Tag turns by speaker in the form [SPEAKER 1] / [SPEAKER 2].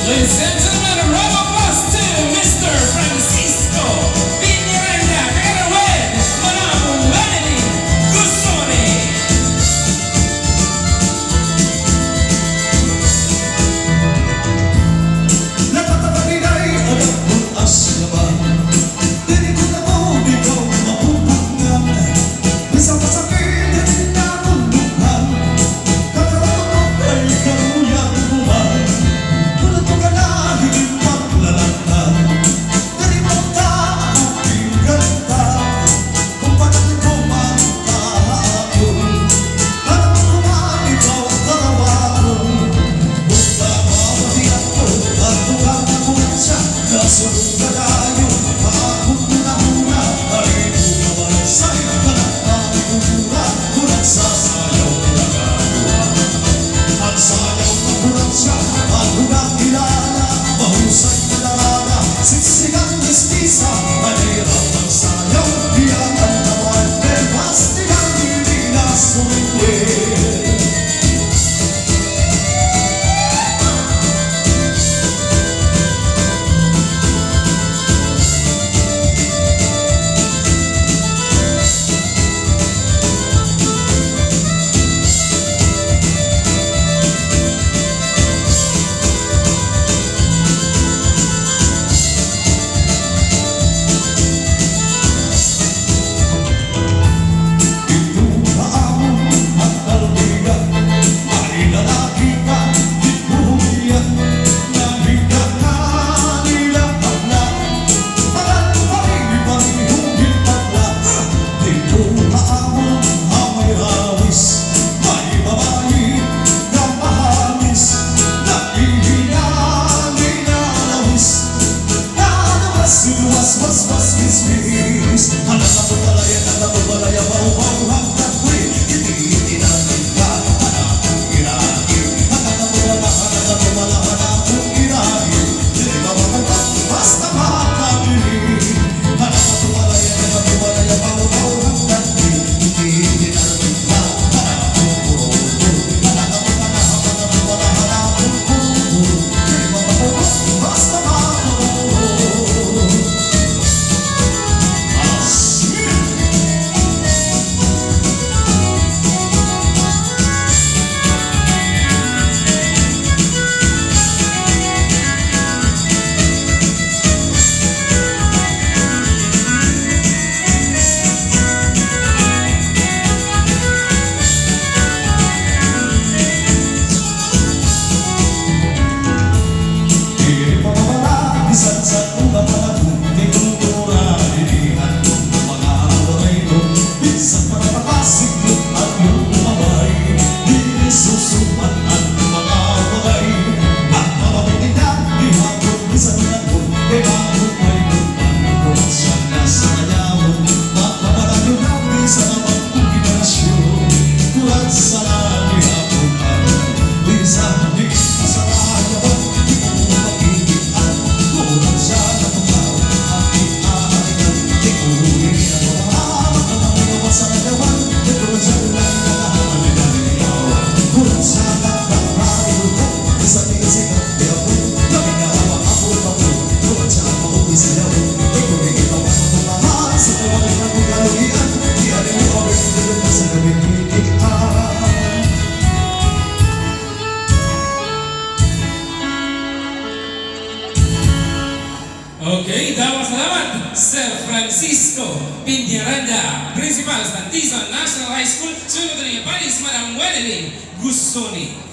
[SPEAKER 1] Ladies and gentlemen, a round of applause to Mr. Francisco Piñaranda, together with Madam Wendy Gusoni.
[SPEAKER 2] Napatapalinay anak mong asyaman, dinig ko na mo, ikaw mapupungan. Isang masakit na tulungan, kakaroon ay karuyang buwan. Tulad mo ka na, hindi maglalakad, dinig mo ka aking ganda. Kung panatin mo man kahapon, alam mo man ikaw karawan. Punta mawati ako at tukang siya, nasunod ka tayo, maakong muna-muna. Ay bumaman sa'yo ka na kami kumura, kung nagsasayaw nagagawa. Ang sayaw na kurang siya, at unang kilala, mahusay na narana, siksigang mistisa, manirap ang sayaw, diyan ang naman, may pastigang hindi nasungwin.
[SPEAKER 1] Okay, salamat Sir Francisco Piñaranda, Principal sa Tizon National High School. Sunod na niya pa is Madam Wendy Gusoni.